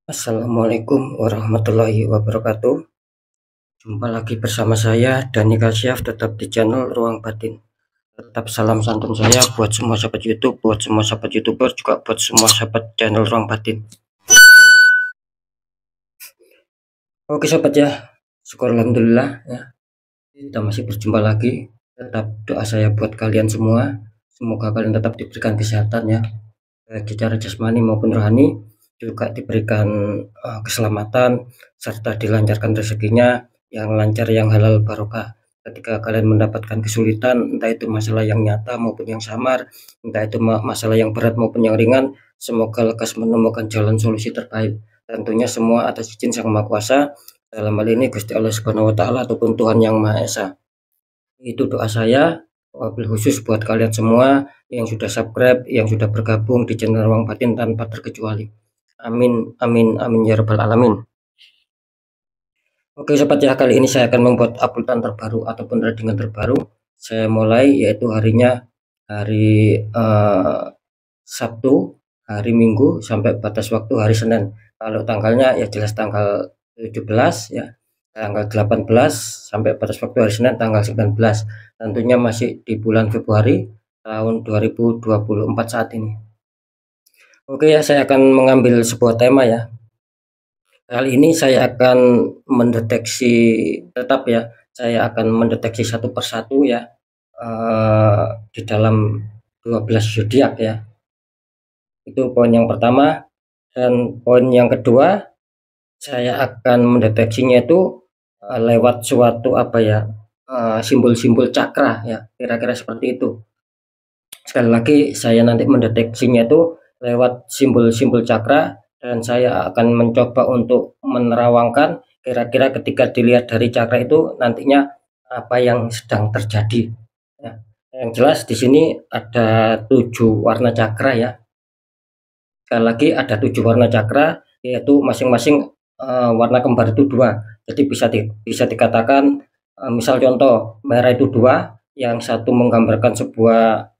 Assalamualaikum warahmatullahi wabarakatuh. Jumpa lagi bersama saya Dani Kasyaf, tetap di channel Ruang Batin. Tetap salam santun saya buat semua sahabat YouTube, buat semua sahabat YouTuber, juga buat semua sahabat channel Ruang Batin. Oke sahabat ya, syukur alhamdulillah ya, kita masih berjumpa lagi. Tetap doa saya buat kalian semua, semoga kalian tetap diberikan kesehatan ya, baik secara jasmani maupun rohani, juga diberikan keselamatan serta dilancarkan rezekinya yang lancar, yang halal barokah. Ketika kalian mendapatkan kesulitan, entah itu masalah yang nyata maupun yang samar, entah itu masalah yang berat maupun yang ringan, semoga lekas menemukan jalan solusi terbaik. Tentunya semua atas izin Sang Maha Kuasa, dalam hal ini Gusti Allah Subhanahu wa taala ataupun Tuhan Yang Maha Esa. Itu doa saya, wabil khusus buat kalian semua yang sudah subscribe, yang sudah bergabung di channel Ruang Batin tanpa terkecuali. Amin, amin, amin ya rabbal alamin. Oke sobat ya, kali ini saya akan membuat uploadan terbaru ataupun tradingan terbaru. Saya mulai yaitu harinya hari Sabtu, hari Minggu, sampai batas waktu hari Senin. Kalau tanggalnya ya jelas tanggal 17 ya, tanggal 18 sampai batas waktu hari Senin tanggal 19. Tentunya masih di bulan Februari tahun 2024 saat ini. Oke ya, saya akan mengambil sebuah tema ya. Kali ini saya akan mendeteksi, tetap ya, saya akan mendeteksi satu persatu ya, di dalam 12 zodiak ya. Itu poin yang pertama. Dan poin yang kedua, saya akan mendeteksinya itu lewat suatu apa ya, simbol-simbol cakra ya, kira-kira seperti itu. Sekali lagi saya nanti mendeteksinya itu lewat simbol-simbol cakra, dan saya akan mencoba untuk menerawangkan kira-kira ketika dilihat dari cakra itu nantinya apa yang sedang terjadi ya. Yang jelas di sini ada 7 warna cakra ya. Sekali lagi ada 7 warna cakra, yaitu masing-masing warna kembar itu 2. Jadi bisa dikatakan misal contoh merah itu 2, yang satu menggambarkan sebuah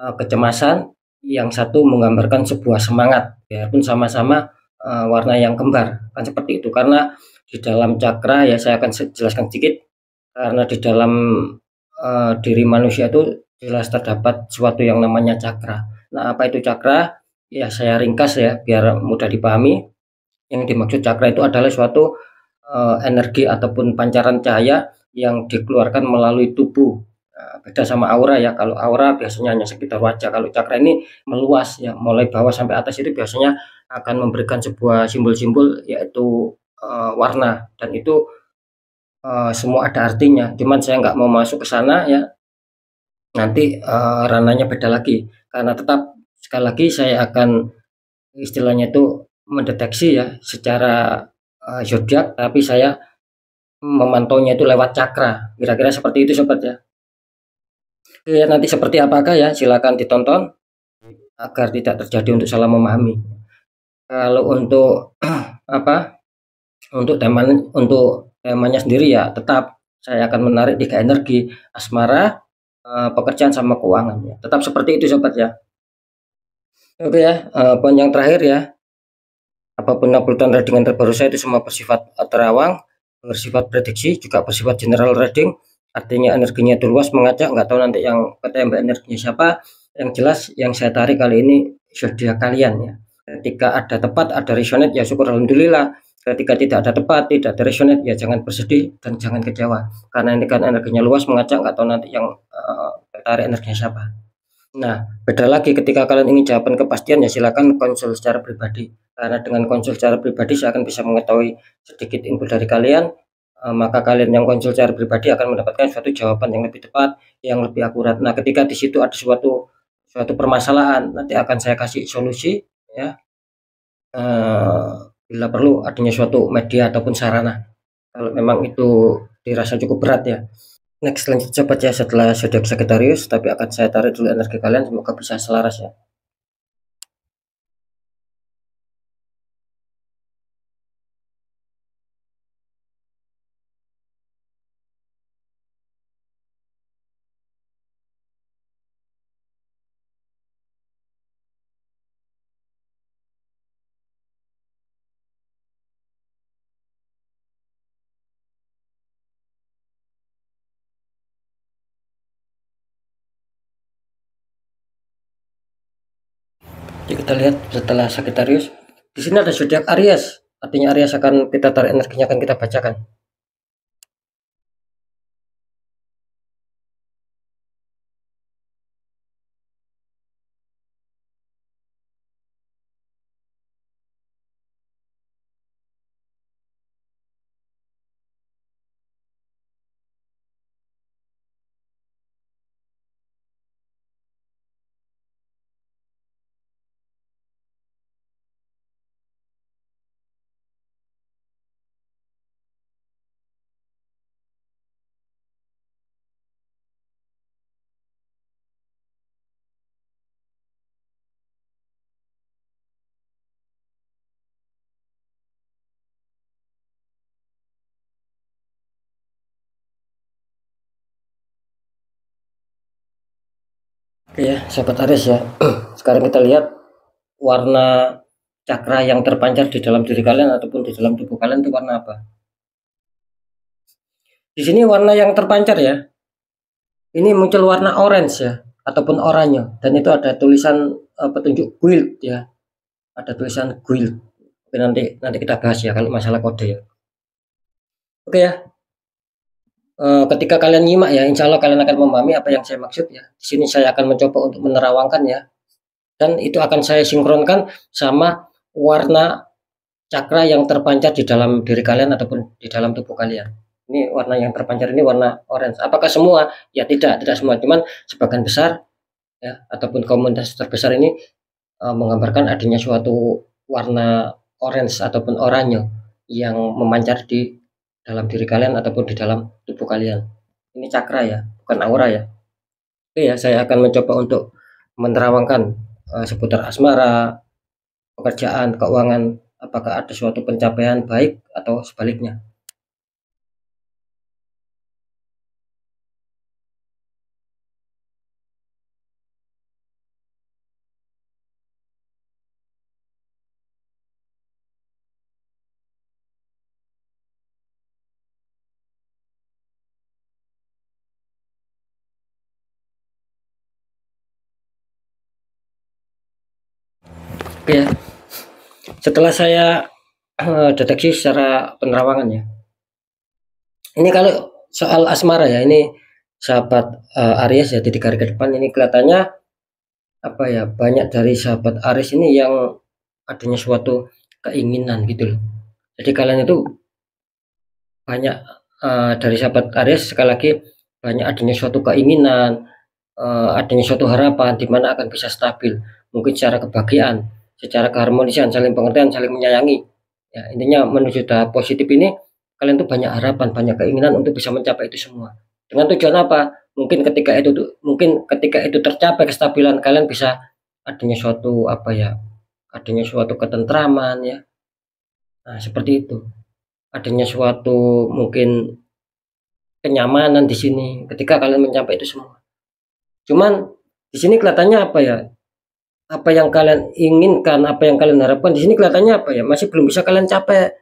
kecemasan, yang satu menggambarkan sebuah semangat, biarpun sama-sama warna yang kembar, kan seperti itu. Karena di dalam cakra ya, saya akan jelaskan sedikit, karena di dalam diri manusia itu jelas terdapat sesuatu yang namanya cakra. Nah, apa itu cakra? Ya, saya ringkas ya biar mudah dipahami. Yang dimaksud cakra itu adalah suatu energi ataupun pancaran cahaya yang dikeluarkan melalui tubuh. Nah, beda sama aura ya. Kalau aura biasanya hanya sekitar wajah. Kalau cakra ini meluas ya, mulai bawah sampai atas itu biasanya akan memberikan sebuah simbol-simbol, yaitu warna, dan itu semua ada artinya. Cuman saya nggak mau masuk ke sana ya. Nanti ranahnya beda lagi. Karena tetap sekali lagi saya akan istilahnya itu mendeteksi ya secara zodiak, tapi saya memantaunya itu lewat cakra. Kira-kira seperti itu sobat ya. Oke, nanti seperti apakah ya, silakan ditonton agar tidak terjadi untuk salah memahami. Kalau untuk apa, untuk temanya sendiri ya, tetap saya akan menarik 3 energi: asmara, pekerjaan, sama keuangan ya. Tetap seperti itu sobat ya. Oke ya, poin yang terakhir ya, apapun uploadan tradingan terbaru saya itu semua bersifat terawang, bersifat prediksi, juga bersifat general trading. Artinya energinya itu luas, mengajak, nggak tahu nanti yang ketembak energinya siapa. Yang jelas yang saya tarik kali ini zodiak kalian ya. Ketika ada tepat, ada resonate ya syukur alhamdulillah. Ketika tidak ada tepat, tidak ada resonate ya jangan bersedih dan jangan kecewa. Karena ini kan energinya luas, mengajak, nggak tahu nanti yang tertarik energinya siapa. Nah, beda lagi ketika kalian ingin jawaban kepastian ya silakan konsul secara pribadi. Karena dengan konsul secara pribadi saya akan bisa mengetahui sedikit info dari kalian, maka kalian yang konsul secara pribadi akan mendapatkan suatu jawaban yang lebih tepat, yang lebih akurat. Nah, ketika di situ ada suatu permasalahan, nanti akan saya kasih solusi ya. Bila perlu adanya suatu media ataupun sarana. Kalau memang itu dirasa cukup berat ya. Next, lanjut sobat ya, setelah zodiak Sagittarius, tapi akan saya tarik dulu energi kalian, semoga bisa selaras ya. Jadi kita lihat setelah Sagittarius, di sini ada zodiak Aries. Artinya Aries akan kita tarik energinya, akan kita bacakan. Oke ya, sahabat Aries ya. Sekarang kita lihat warna cakra yang terpancar di dalam diri kalian ataupun di dalam tubuh kalian itu warna apa? Di sini warna yang terpancar ya. Ini muncul warna orange ya, ataupun oranye, dan itu ada tulisan petunjuk guild ya. Ada tulisan guild. Oke, nanti kita bahas ya kalau masalah kode ya. Oke ya. Ketika kalian nyimak ya, insya Allah kalian akan memahami apa yang saya maksud ya. Di sini saya akan mencoba untuk menerawangkan ya, dan itu akan saya sinkronkan sama warna cakra yang terpancar di dalam diri kalian ataupun di dalam tubuh kalian. Ini warna yang terpancar ini warna orange. Apakah semua? Ya tidak semua, cuman sebagian besar ya, ataupun komunitas terbesar ini menggambarkan adanya suatu warna orange ataupun oranye yang memancar di dalam diri kalian ataupun di dalam tubuh kalian. Ini cakra ya, bukan aura ya. Oke ya, saya akan mencoba untuk menerawangkan seputar asmara, pekerjaan, keuangan, apakah ada suatu pencapaian baik atau sebaliknya. Oke ya, setelah saya deteksi secara penerawangan ya. Ini kalau soal asmara ya, ini sahabat Aries ya, di 3 hari ke depan ini kelihatannya apa ya, banyak dari sahabat Aries ini yang adanya suatu keinginan gitu loh. Jadi kalian itu banyak dari sahabat Aries, sekali lagi banyak adanya suatu keinginan, adanya suatu harapan di mana akan bisa stabil, mungkin secara kebahagiaan, secara keharmonisan, saling pengertian, saling menyayangi. Ya, intinya menuju tahap positif ini kalian tuh banyak harapan, banyak keinginan untuk bisa mencapai itu semua. Dengan tujuan apa? Mungkin ketika itu tercapai kestabilan, kalian bisa adanya suatu apa ya? Adanya suatu ketentraman ya. Nah, seperti itu. Adanya suatu mungkin kenyamanan di sini ketika kalian mencapai itu semua. Cuman di sini kelihatannya apa ya? Apa yang kalian inginkan, apa yang kalian harapkan di sini kelihatannya apa ya? Masih belum bisa kalian capai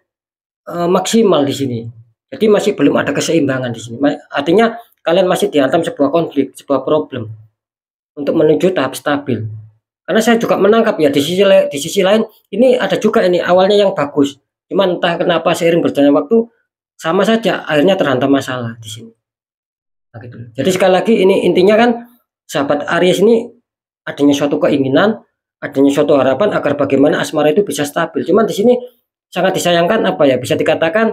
maksimal di sini. Jadi masih belum ada keseimbangan di sini. Artinya kalian masih dihantam sebuah konflik, sebuah problem untuk menuju tahap stabil. Karena saya juga menangkap ya di sisi lain ini ada juga ini awalnya yang bagus. Cuman entah kenapa seiring berjalannya waktu sama saja akhirnya terhantam masalah di sini. Nah, gitu. Jadi sekali lagi ini intinya kan sahabat Aries ini adanya suatu keinginan, adanya suatu harapan agar bagaimana asmara itu bisa stabil. Cuman di sini sangat disayangkan apa ya, bisa dikatakan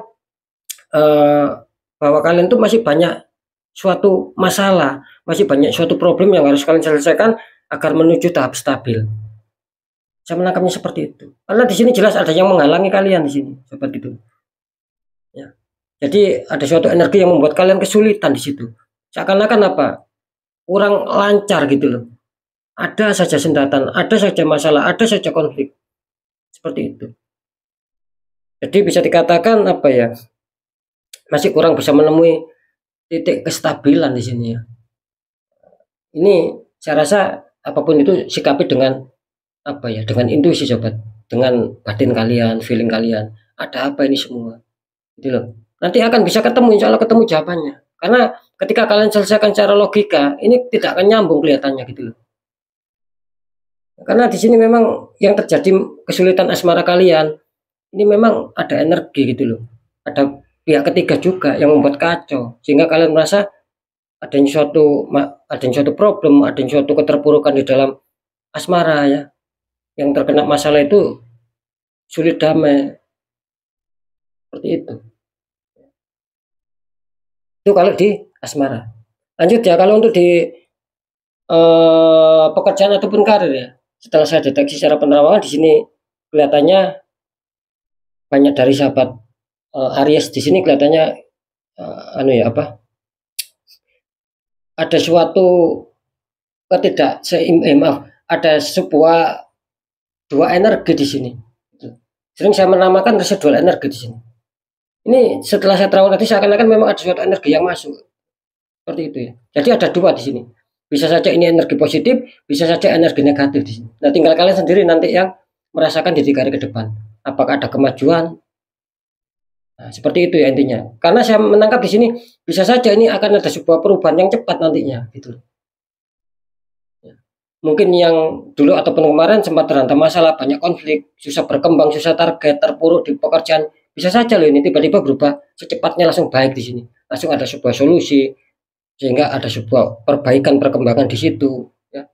bahwa kalian tuh masih banyak suatu masalah, masih banyak suatu problem yang harus kalian selesaikan agar menuju tahap stabil. Saya menangkapnya seperti itu. Karena di sini jelas ada yang menghalangi kalian di sini, seperti itu. Ya. Jadi ada suatu energi yang membuat kalian kesulitan di situ. Seakan-akan apa? Kurang lancar gitu loh. Ada saja sendatan, ada saja masalah, ada saja konflik. Seperti itu. Jadi bisa dikatakan apa ya? Masih kurang bisa menemui titik kestabilan di sini ya. Ini saya rasa apapun itu sikapi dengan apa ya? Dengan intuisi sobat, dengan batin kalian, feeling kalian. Ada apa ini semua? Gitu loh. Nanti akan bisa ketemu, insya Allah ketemu jawabannya. Karena ketika kalian selesaikan secara logika, ini tidak akan nyambung kelihatannya gitu loh. Karena di sini memang yang terjadi kesulitan asmara kalian ini memang ada energi gitu loh. Ada pihak ketiga juga yang membuat kacau sehingga kalian merasa adanya suatu problem, adanya suatu keterpurukan di dalam asmara ya. Yang terkena masalah itu sulit damai seperti itu. Itu kalau di asmara. Lanjut ya, kalau untuk di pekerjaan ataupun karir ya. Setelah saya deteksi secara penerawangan di sini kelihatannya banyak dari sahabat Aries di sini kelihatannya anu ya apa? Ada suatu ada sebuah dua energi di sini. Sering saya menamakan residual energi di sini. Ini setelah saya terawat tadi seakan-akan memang ada suatu energi yang masuk. Seperti itu ya. Jadi ada dua di sini. Bisa saja ini energi positif, bisa saja energi negatif di sini. Nah, tinggal kalian sendiri nanti yang merasakan di 3 hari ke depan. Apakah ada kemajuan? Nah, seperti itu ya intinya. Karena saya menangkap di sini bisa saja ini akan ada sebuah perubahan yang cepat nantinya gitu. Mungkin yang dulu ataupun kemarin sempat terhantam masalah, banyak konflik, susah berkembang, susah target, terpuruk di pekerjaan. Bisa saja loh ini tiba-tiba berubah secepatnya langsung baik di sini. Langsung ada sebuah solusi sehingga ada sebuah perbaikan perkembangan di situ ya.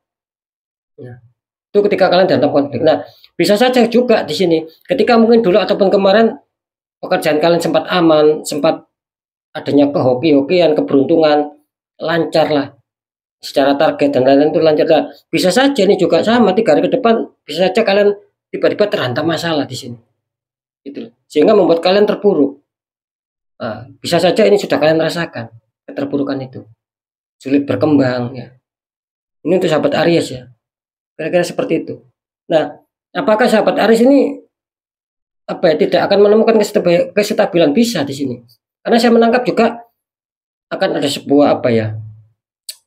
Nah, itu ketika kalian datang konflik. Nah, bisa saja juga di sini ketika mungkin dulu ataupun kemarin pekerjaan kalian sempat aman, sempat adanya kehoki-hokian, keberuntungan, lancar lah secara target dan lain-lain itu lancar. Nah, bisa saja ini juga sama 3 hari ke depan bisa saja kalian tiba-tiba terhantam masalah di sini. Gitu. Sehingga membuat kalian terpuruk. Nah, bisa saja ini sudah kalian rasakan keterpurukan itu. Sulit berkembang ya. Ini untuk sahabat Aries ya. Kira-kira seperti itu. Nah, apakah sahabat Aries ini tidak akan menemukan kestabilan? Bisa di sini. Karena saya menangkap juga akan ada sebuah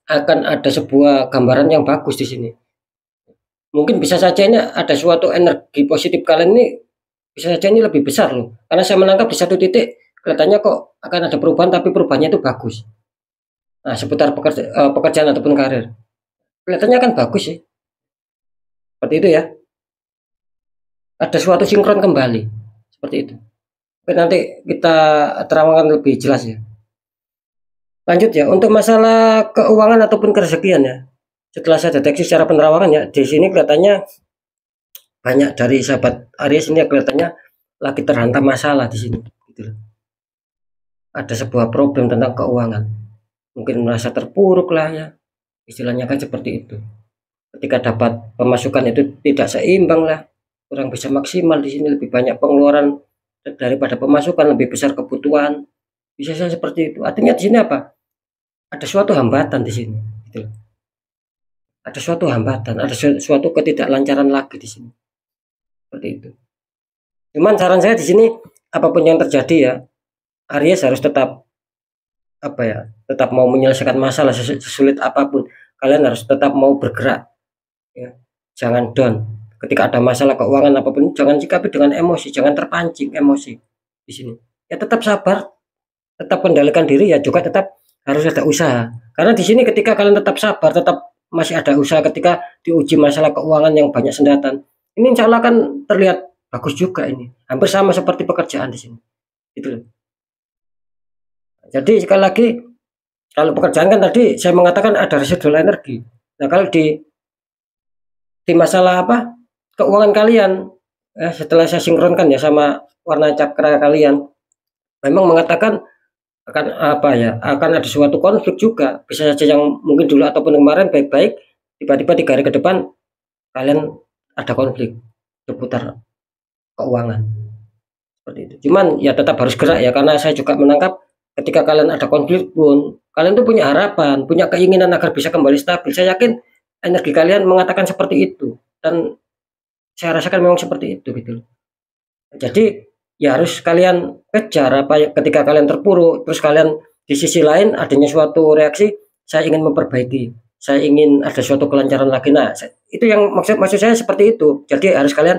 akan ada sebuah gambaran yang bagus di sini. Mungkin bisa saja ini ada suatu energi positif kalian ini bisa saja ini lebih besar loh. Karena saya menangkap di satu titik kelihatannya kok akan ada perubahan tapi perubahannya itu bagus. Nah, seputar pekerjaan ataupun karir. Kelihatannya kan bagus sih. Seperti itu ya. Ada suatu sinkron kembali. Seperti itu. Oke, nanti kita terangkan lebih jelas ya. Lanjut ya, untuk masalah keuangan ataupun kerezekian ya. Setelah saya deteksi secara penerawangan ya, di sini kelihatannya banyak dari sahabat Aries ini kelihatannya lagi terhantam masalah di sini. Gitu. Ada sebuah problem tentang keuangan. Mungkin merasa terpuruk lah ya. Istilahnya kan seperti itu. Ketika dapat pemasukan itu tidak seimbang lah, kurang bisa maksimal di sini, lebih banyak pengeluaran daripada pemasukan, lebih besar kebutuhan. Bisa saja seperti itu. Artinya di sini apa? Ada suatu hambatan di sini. Gitu. Ada suatu hambatan, ada suatu ketidaklancaran lagi di sini. Seperti itu. Cuman saran saya di sini apapun yang terjadi ya, Aries harus tetap tetap mau menyelesaikan masalah sesulit apapun. Kalian harus tetap mau bergerak. Ya. Jangan down. Ketika ada masalah keuangan apapun, jangan sikapi dengan emosi, jangan terpancing emosi di sini. Ya tetap sabar, tetap kendalikan diri ya juga tetap harus ada usaha. Karena di sini ketika kalian tetap sabar, tetap masih ada usaha ketika diuji masalah keuangan yang banyak sendatan. Ini insya Allah akan terlihat bagus juga ini. Hampir sama seperti pekerjaan di sini. Gitu loh. Jadi sekali lagi kalau pekerjaan kan tadi saya mengatakan ada residual energi. Nah, kalau di masalah keuangan kalian setelah saya sinkronkan ya sama warna cakra kalian memang mengatakan akan ada suatu konflik juga, bisa saja yang mungkin dulu ataupun kemarin baik-baik tiba-tiba 3 hari ke depan kalian ada konflik seputar keuangan seperti itu. Cuman ya tetap harus gerak ya, karena saya juga menangkap ketika kalian ada konflik pun kalian tuh punya harapan, punya keinginan agar bisa kembali stabil. Saya yakin energi kalian mengatakan seperti itu dan saya rasakan memang seperti itu gitu loh. Jadi ya harus kalian kejar ketika kalian terpuruk, terus kalian di sisi lain adanya suatu reaksi, saya ingin memperbaiki, saya ingin ada suatu kelancaran lagi. Nah, itu yang maksud saya seperti itu. Jadi harus kalian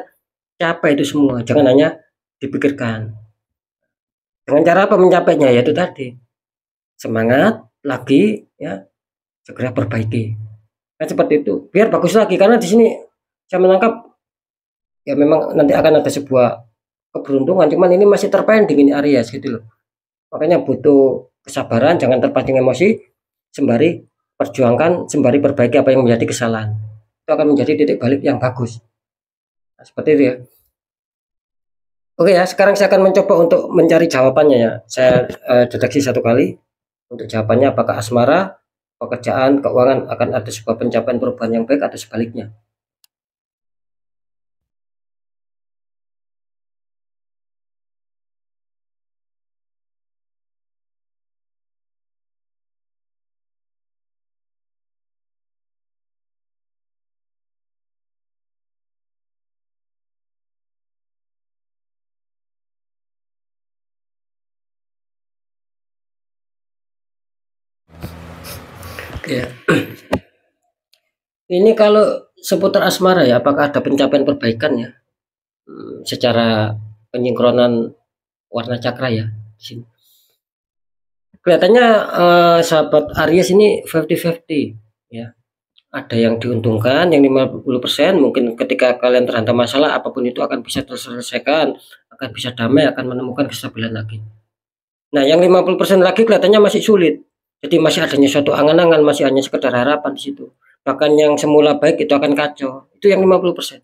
capai itu semua, jangan hanya dipikirkan. Dengan cara apa mencapainya? Yaitu tadi semangat lagi ya, segera perbaiki. Nah, seperti itu biar bagus lagi, karena di sini saya menangkap ya memang nanti akan ada sebuah keberuntungan, cuman ini masih terpending ini Aries gitu loh. Makanya butuh kesabaran, jangan terpancing emosi, sembari perjuangkan, sembari perbaiki apa yang menjadi kesalahan. Itu akan menjadi titik balik yang bagus. Nah, seperti itu ya. Oke ya, sekarang saya akan mencoba untuk mencari jawabannya ya. Saya deteksi satu kali untuk jawabannya apakah asmara, pekerjaan, keuangan akan ada sebuah pencapaian perubahan yang baik atau sebaliknya. Ya. Ini kalau seputar asmara ya, apakah ada pencapaian perbaikan ya? Secara penyinkronan warna cakra ya di sini. Kelihatannya sahabat Aries ini 50-50 ya. Ada yang diuntungkan, yang 50% mungkin ketika kalian terhantam masalah apapun itu akan bisa terselesaikan, akan bisa damai, akan menemukan kestabilan lagi. Nah, yang 50% lagi kelihatannya masih sulit. Jadi masih adanya suatu angan-angan, masih hanya sekedar harapan di situ. Bahkan yang semula baik itu akan kacau. Itu yang 50%.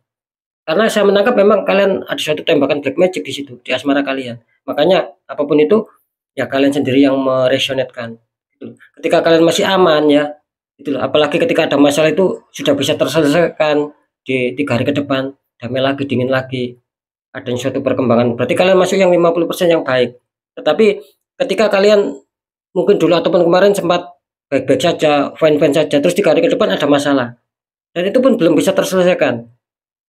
Karena saya menangkap memang kalian ada suatu tembakan black magic di situ, di asmara kalian. Makanya apapun itu ya kalian sendiri yang meresonetkan. Gitu. Ketika kalian masih aman ya, itu apalagi ketika ada masalah itu sudah bisa terselesaikan di 3 hari ke depan, damai lagi, dingin lagi, adanya suatu perkembangan. Berarti kalian masuk yang 50% yang baik. Tetapi ketika kalian mungkin dulu ataupun kemarin sempat baik-baik saja, fine-fine saja, terus 3 hari ke depan ada masalah. Dan itu pun belum bisa terselesaikan.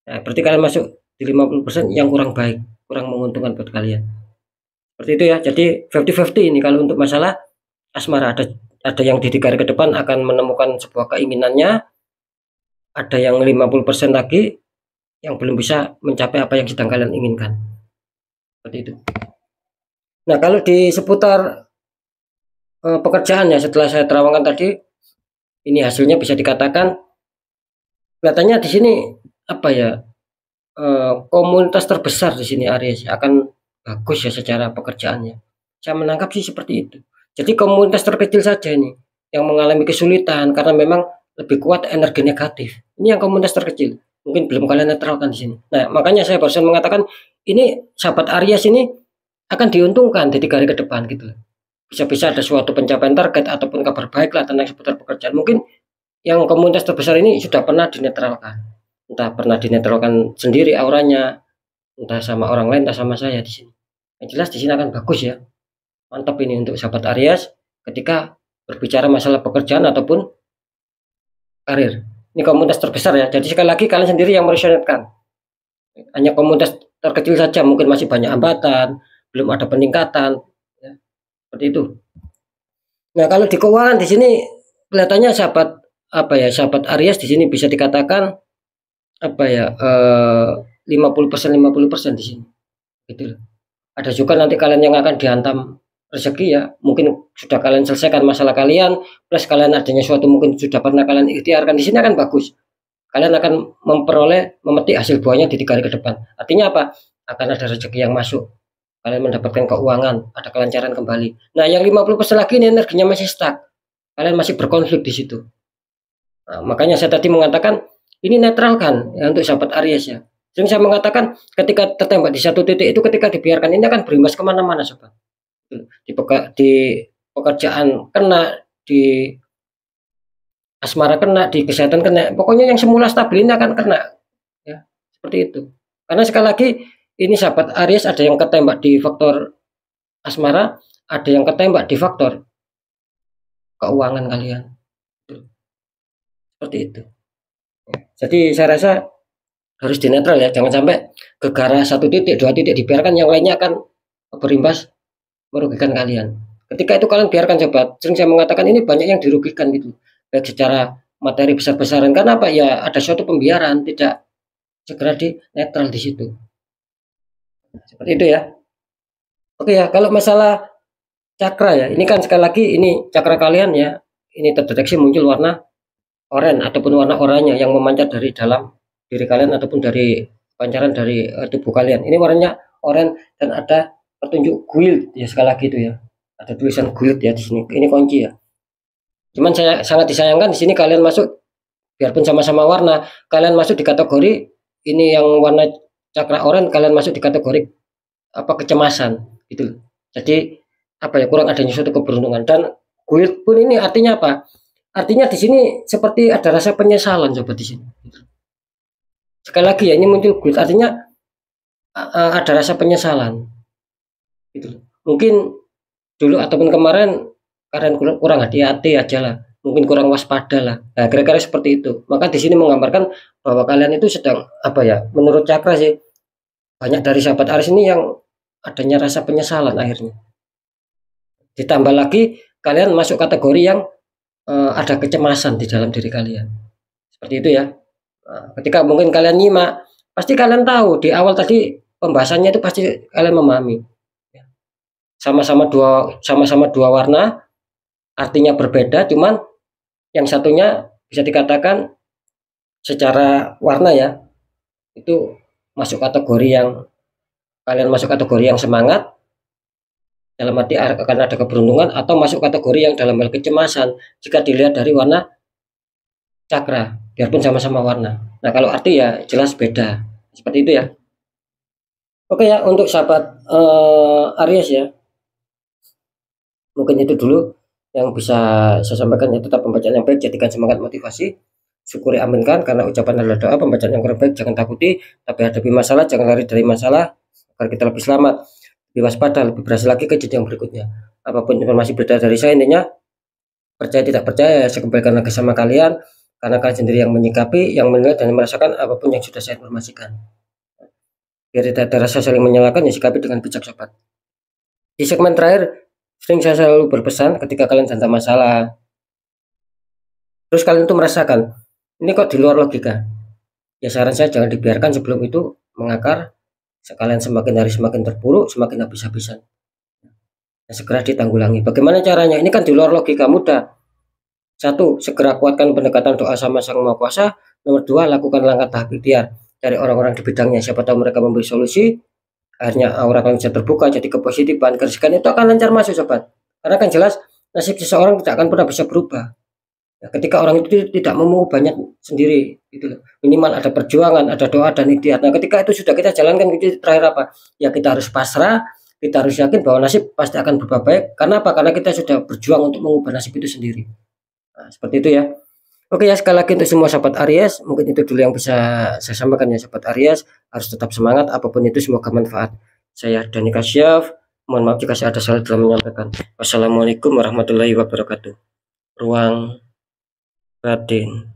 Nah, berarti kalian masuk di 50% yang kurang baik, kurang menguntungkan buat kalian. Seperti itu ya. Jadi 50-50 ini kalau untuk masalah asmara ada yang di 3 hari ke depan akan menemukan sebuah keinginannya, ada yang 50% lagi yang belum bisa mencapai apa yang sedang kalian inginkan. Seperti itu. Nah, kalau di seputar pekerjaan ya setelah saya terangkan tadi, ini hasilnya bisa dikatakan kelihatannya di sini apa ya? Komunitas terbesar di sini Aries akan bagus ya secara pekerjaannya. Saya menangkap sih seperti itu. Jadi komunitas terkecil saja ini yang mengalami kesulitan karena memang lebih kuat energi negatif. Ini yang komunitas terkecil. Mungkin belum kalian netralkan di sini. Nah, makanya saya barusan mengatakan ini sahabat Aries ini akan diuntungkan di 3 hari ke depan gitu. Bisa-bisa ada suatu pencapaian target ataupun kabar baik lah tentang seputar pekerjaan. Mungkin yang komunitas terbesar ini sudah pernah dinetralkan. Entah pernah dinetralkan sendiri auranya, entah sama orang lain, entah sama saya di sini. Yang jelas di sini akan bagus ya. Mantap ini untuk sahabat Aries ketika berbicara masalah pekerjaan ataupun karir. Ini komunitas terbesar ya. Jadi sekali lagi kalian sendiri yang meresonetkan. Hanya komunitas terkecil saja mungkin masih banyak hambatan, belum ada peningkatan. Ya. Seperti itu. Nah, kalau di keuangan di sini kelihatannya sahabat apa ya? Sahabat Aries di sini bisa dikatakan apa ya? 50% di sini. Gitu. Ada juga nanti kalian yang akan dihantam rezeki ya, mungkin sudah kalian selesaikan masalah kalian, plus kalian adanya suatu mungkin sudah pernah kalian ikhtiarkan di sini akan bagus. Kalian akan memetik hasil buahnya di 3 hari ke depan. Artinya apa? Akan ada rezeki yang masuk. Kalian mendapatkan keuangan, ada kelancaran kembali. Nah, yang 50% lagi ini energinya masih stuck. Kalian masih berkonflik di situ. Nah, makanya saya tadi mengatakan ini netralkan ya untuk sahabat Aries ya. Jadi saya mengatakan ketika tertembak di satu titik itu ketika dibiarkan ini akan berimbas kemana-mana sobat. Di pekerjaan kena, di asmara kena, di kesehatan kena. Pokoknya yang semula stabil ini akan kena. Ya, seperti itu. Karena sekali lagi ini sahabat Aries ada yang ketembak di faktor asmara, ada yang ketembak di faktor keuangan kalian. Seperti itu. Jadi saya rasa harus dinetral ya, jangan sampai gegara satu titik, 2 titik dibiarkan, yang lainnya akan berimbas merugikan kalian. Ketika itu kalian biarkan sobat, sering saya mengatakan ini banyak yang dirugikan gitu, baik secara materi besar-besaran, karena apa ya ada suatu pembiaran, tidak segera di netral di situ. Seperti itu ya. Oke ya, kalau masalah cakra ya, ini kan sekali lagi ini cakra kalian ya, ini terdeteksi muncul warna oranye ataupun warna oranye yang memancar dari dalam diri kalian ataupun dari pancaran dari tubuh kalian. Ini warnanya oranye dan ada petunjuk guild ya, sekali lagi itu ya. Ada tulisan guild ya di sini. Ini kunci ya. Cuman saya sangat disayangkan di sini kalian masuk, biarpun sama-sama warna, kalian masuk di kategori ini yang warna cakra oranye, kalian masuk di kategori apa, kecemasan gitu. Jadi apa ya, kurang adanya suatu keberuntungan. Dan guild pun ini artinya apa? Artinya di sini seperti ada rasa penyesalan coba di sini. Sekali lagi ya, ini muncul guild artinya ada rasa penyesalan. Gitu. Mungkin dulu ataupun kemarin kalian kurang hati-hati aja lah, mungkin kurang waspada lah. Nah, kira-kira seperti itu. Maka di sini menggambarkan bahwa kalian itu sedang apa ya? Menurut cakra sih, banyak dari sahabat Aries ini yang adanya rasa penyesalan akhirnya. Ditambah lagi kalian masuk kategori yang ada kecemasan di dalam diri kalian. Seperti itu ya. Nah, ketika mungkin kalian nyimak, pasti kalian tahu di awal tadi pembahasannya itu pasti kalian memahami. Sama-sama dua warna, artinya berbeda, cuman yang satunya bisa dikatakan secara warna ya, itu masuk kategori yang kalian masuk kategori yang semangat, dalam arti akan ada keberuntungan, atau masuk kategori yang dalam hal kecemasan jika dilihat dari warna cakra, biarpun sama-sama warna. Nah, kalau arti ya jelas beda. Seperti itu ya. Oke ya, untuk sahabat Aries ya, mungkin itu dulu yang bisa saya sampaikan. Ya, tetap pembacaan yang baik, jadikan semangat motivasi, syukuri, aminkan, karena ucapan adalah doa. Pembacaan yang kurang baik jangan takuti, tapi hadapi masalah, jangan lari dari masalah, agar kita lebih selamat, lebih waspada, lebih berhasil lagi ke jenjang berikutnya. Apapun informasi berita dari saya, intinya percaya tidak percaya saya kembalikan lagi sama kalian, karena kalian sendiri yang menyikapi, yang menilai dan merasakan apapun yang sudah saya informasikan. Biar tidak ada rasa saling menyalahkan, ya sikapi dengan bijak sobat. Di segmen terakhir, sering saya selalu berpesan ketika kalian sedang masalah, terus kalian tuh merasakan ini kok di luar logika, ya saran saya jangan dibiarkan sebelum itu mengakar. Kalian semakin hari semakin terpuruk, semakin habis-habisan. Nah, segera ditanggulangi. Bagaimana caranya? Ini kan di luar logika, mudah. 1. Segera kuatkan pendekatan doa sama Sang Maha Kuasa. Nomor 2, lakukan langkah tahap ikhtiar dari orang-orang di bidangnya. Siapa tahu mereka memberi solusi. Akhirnya aura kalian bisa terbuka, jadi kepositifan, kerisikan itu akan lancar masuk sobat. Karena kan jelas nasib seseorang tidak akan pernah bisa berubah. Ya, ketika orang itu tidak mau banyak sendiri, gitu loh. Minimal ada perjuangan, ada doa dan ikhtiar. Nah, ketika itu sudah kita jalankan, itu terakhir apa? Ya kita harus pasrah, kita harus yakin bahwa nasib pasti akan berubah baik. Karena apa? Karena kita sudah berjuang untuk mengubah nasib itu sendiri. Nah, seperti itu ya. Oke ya, sekali lagi untuk semua sahabat Aries, mungkin itu dulu yang bisa saya sampaikan ya sahabat Aries. Harus tetap semangat, apapun itu semoga manfaat. Saya Dani Kasyaf, mohon maaf jika saya ada salah dalam menyampaikan. Wassalamualaikum warahmatullahi wabarakatuh. Ruang Raden.